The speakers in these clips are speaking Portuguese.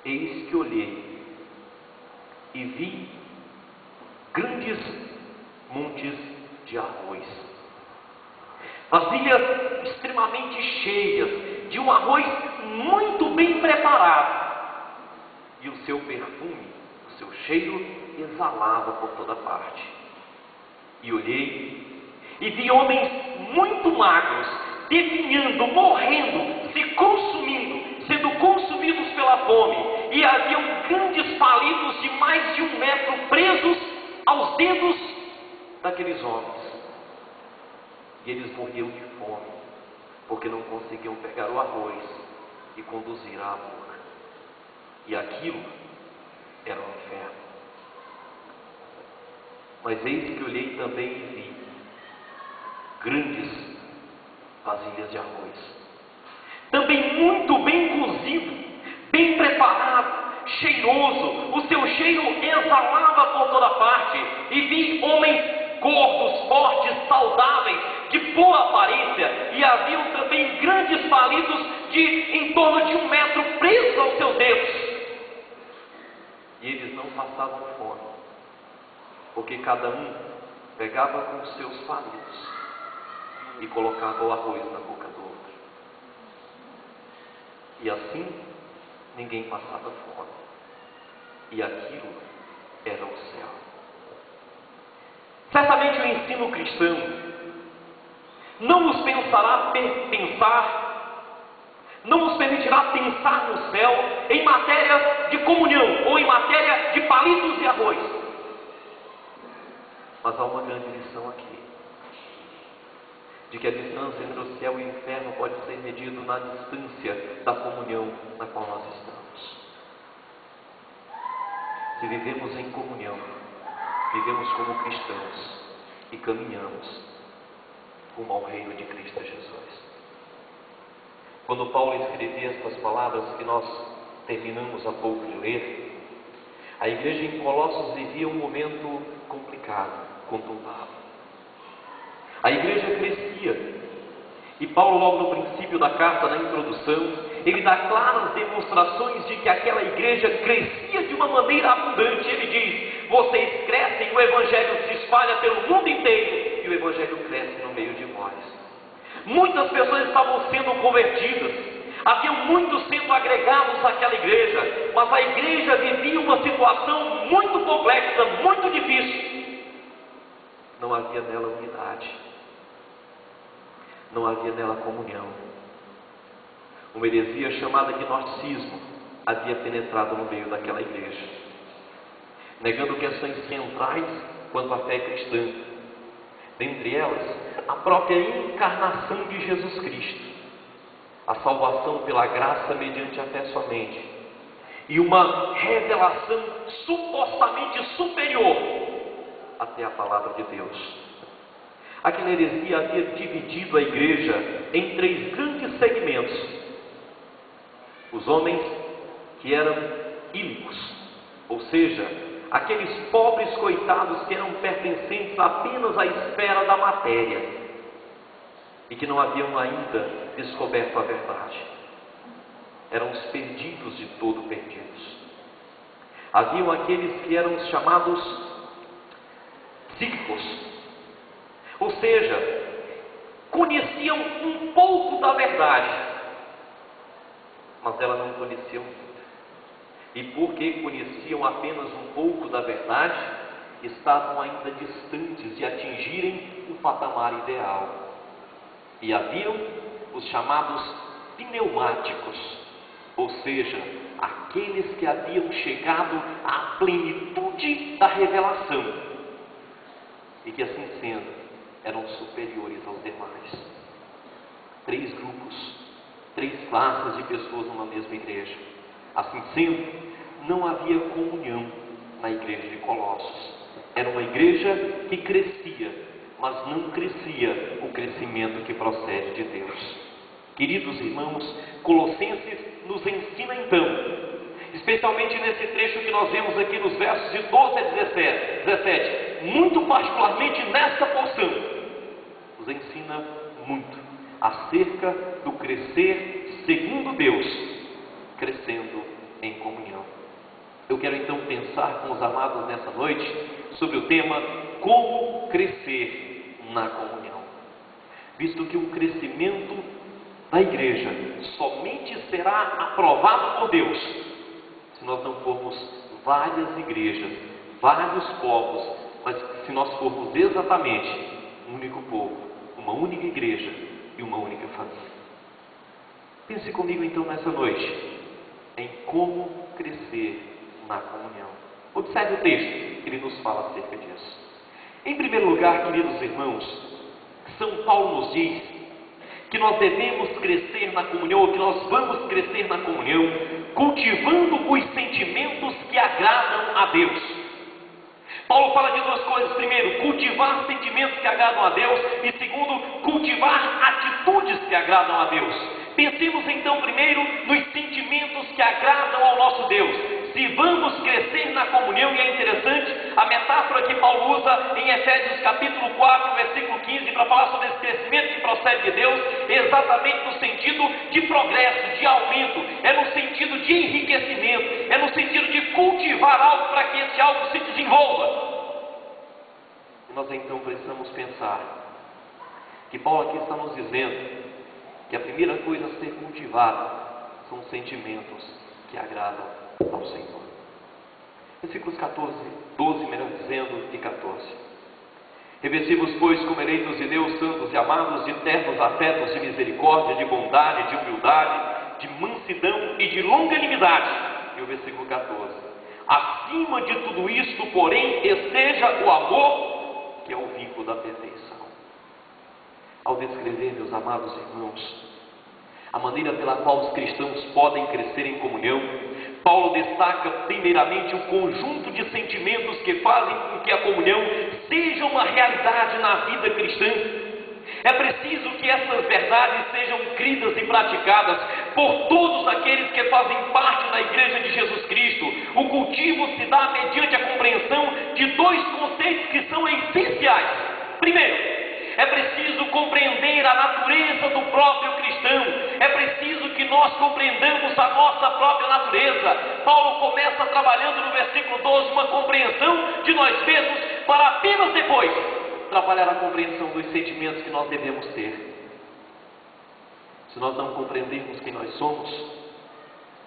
Eis que olhei e vi grandes montes de arroz, vasilhas extremamente cheias de um arroz muito bem preparado, e o seu perfume, o seu cheiro exalava por toda parte. E olhei e vi homens muito magros, definhando, morrendo, se consumindo, sendo consumidos pela fome, e haviam grandes palitos de mais de 1 metro presos aos dedos daqueles homens. E eles morriam de fome, porque não conseguiam pegar o arroz e conduzir à boca. E aquilo era um inferno. Mas eis que olhei também e vi grandes vasilhas de arroz, também muito bem cozido, bem preparado, cheiroso, o seu cheiro exalava por toda parte. E vi homens gordos, fortes, saudáveis, de boa aparência, e haviam também grandes palitos de em torno de 1 metro presos aos seus dedos. E eles não passavam fome, porque cada um pegava com os seus palitos e colocava o arroz na boca do outro. E assim ninguém passava fome. E aquilo era o céu. Certamente o ensino cristão não nos não nos permitirá pensar no céu em matéria de comunhão ou em matéria de palitos e arroz. Mas há uma grande lição aqui, de que a distância entre o céu e o inferno pode ser medida na distância da comunhão na qual nós estamos. Se vivemos em comunhão, vivemos como cristãos e caminhamos rumo ao reino de Cristo Jesus. Quando Paulo escrevia estas palavras que nós terminamos há pouco de ler, a igreja em Colossos vivia um momento complicado, conturbado. A igreja crescia, e Paulo, logo no princípio da carta, na introdução, ele dá claras demonstrações de que aquela igreja crescia de uma maneira abundante. Ele diz: vocês crescem, o evangelho se espalha pelo mundo inteiro, e o evangelho cresce no meio de vós. Muitas pessoas estavam sendo convertidas, haviam muitos sendo agregados àquela igreja, mas a igreja vivia uma situação muito complexa, muito difícil. Não havia nela unidade, não havia nela comunhão. Uma heresia chamada gnosticismo havia penetrado no meio daquela igreja, negando questões centrais quanto à fé cristã, dentre elas a própria encarnação de Jesus Cristo, a salvação pela graça mediante a fé somente, e uma revelação supostamente superior até a palavra de Deus. Aquela heresia havia dividido a igreja em 3 grandes segmentos: os homens que eram ílicos, ou seja, aqueles pobres coitados que eram pertencentes apenas à esfera da matéria e que não haviam ainda descoberto a verdade. Eram os perdidos de todo perdidos. Haviam aqueles que eram os chamados psíquicos, ou seja, conheciam um pouco da verdade, mas ela não conheciam muito. E porque conheciam apenas um pouco da verdade, estavam ainda distantes de atingirem o patamar ideal. E haviam os chamados pneumáticos, ou seja, aqueles que haviam chegado à plenitude da revelação, e que assim sendo, eram superiores aos demais. 3 grupos, 3 classes de pessoas numa mesma igreja. Assim sendo, não havia comunhão na igreja de Colossos. Era uma igreja que crescia, mas não crescia o crescimento que procede de Deus. Queridos irmãos, Colossenses nos ensina então, especialmente nesse trecho que nós vemos aqui nos versos de 12 a 17, muito particularmente nesta porção, nos ensina muito acerca do crescer segundo Deus, crescendo em comunhão. Eu quero então pensar com os amados nessa noite sobre o tema como crescer na comunhão. Visto que o crescimento da igreja somente será aprovado por Deus se nós não formos várias igrejas, vários povos, mas se nós formos exatamente um único povo, uma única igreja e uma única família. Pense comigo então nessa noite em como crescer na comunhão. Observe o texto, ele nos fala acerca disso. Em primeiro lugar, queridos irmãos, São Paulo nos diz que nós devemos crescer na comunhão, ou que nós vamos crescer na comunhão, cultivando os sentimentos que agradam a Deus. Paulo fala de duas coisas: primeiro, cultivar sentimentos que agradam a Deus, e segundo, cultivar atitudes que agradam a Deus. Pensemos então primeiro nos sentimentos que agradam ao nosso Deus. Se vamos crescer na comunhão, e é interessante a metáfora que Paulo usa em Efésios capítulo 4, versículo 15, para falar sobre esse crescimento que procede de Deus, exatamente no sentido de progresso, de aumento, é no sentido de enriquecimento, é no sentido de cultivar algo para que esse algo se desenvolva. E nós então precisamos pensar que Paulo aqui está nos dizendo que a primeira coisa a ser cultivada são sentimentos que agradam ao Senhor. Versículos 12, melhor dizendo, e 14. Revesti-vos, pois, como eleitos de Deus, santos e amados, de ternos afetos, de misericórdia, de bondade, de humildade, de mansidão e de longanimidade. E o versículo 14. Acima de tudo isto, porém, esteja o amor, que é o vínculo da perfeição. Ao descrever, meus amados irmãos, a maneira pela qual os cristãos podem crescer em comunhão, Paulo destaca primeiramente o conjunto de sentimentos que fazem com que a comunhão seja uma realidade na vida cristã. É preciso que essas verdades sejam cridas e praticadas por todos aqueles que fazem parte da Igreja de Jesus Cristo. O cultivo se dá mediante a compreensão de dois conceitos que são essenciais. Primeiro, é preciso compreender a natureza do próprio cristão. É preciso que nós compreendamos a nossa própria natureza. Paulo começa trabalhando no versículo 12 uma compreensão de nós mesmos, para apenas depois trabalhar a compreensão dos sentimentos que nós devemos ter. Se nós não compreendermos quem nós somos,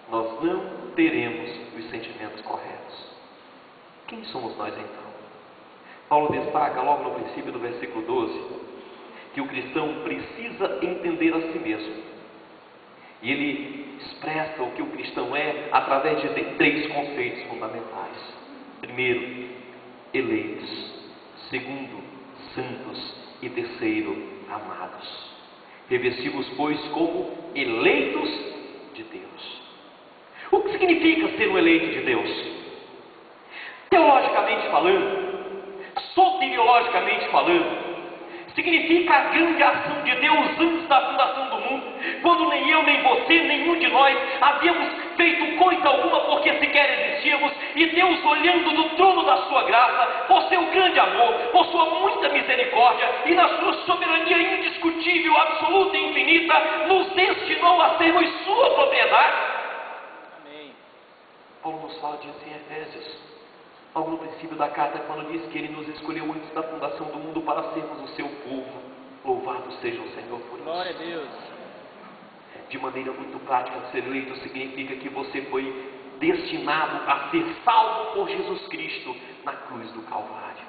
nós não teremos os sentimentos corretos. Quem somos nós então? Paulo destaca logo no princípio do versículo 12 que o cristão precisa entender a si mesmo. E ele expressa o que o cristão é através de três conceitos fundamentais. Primeiro, eleitos. Segundo, santos. E terceiro, amados. Revesti-vos, pois, como eleitos de Deus. O que significa ser um eleito de Deus? Teologicamente falando, soteriologicamente falando, significa a grande ação de Deus antes da fundação do mundo, quando nem eu, nem você, nenhum de nós havíamos feito coisa alguma porque sequer existíamos, e Deus, olhando do trono da sua graça, por seu grande amor, por sua muita misericórdia e na sua soberania indiscutível, absoluta e infinita, nos destinou a sermos sua propriedade. Amém. Paulo nos fala disso em Efésios. Logo no princípio da carta, quando diz que Ele nos escolheu antes da fundação do mundo para sermos o seu povo. Louvado seja o Senhor por isso. Glória a Deus. De maneira muito prática, ser eleito significa que você foi destinado a ser salvo por Jesus Cristo na cruz do Calvário.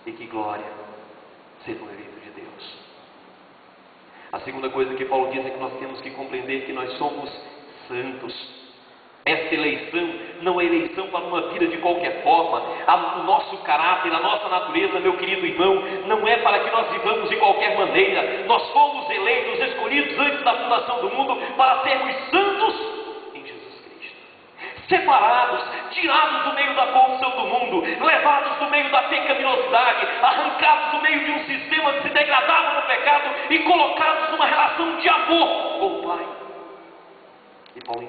E que glória ser um eleito de Deus. A segunda coisa que Paulo diz é que nós temos que compreender que nós somos santos. Esta eleição não é eleição para uma vida de qualquer forma. O nosso caráter, a nossa natureza, meu querido irmão, não é para que nós vivamos de qualquer maneira. Nós fomos eleitos, escolhidos antes da fundação do mundo para sermos santos em Jesus Cristo. Separados, tirados do meio da corrupção do mundo, levados do meio da pecaminosidade, arrancados do meio de um sistema que se degradava no pecado e colocados numa relação de amor com o Pai. E Paulo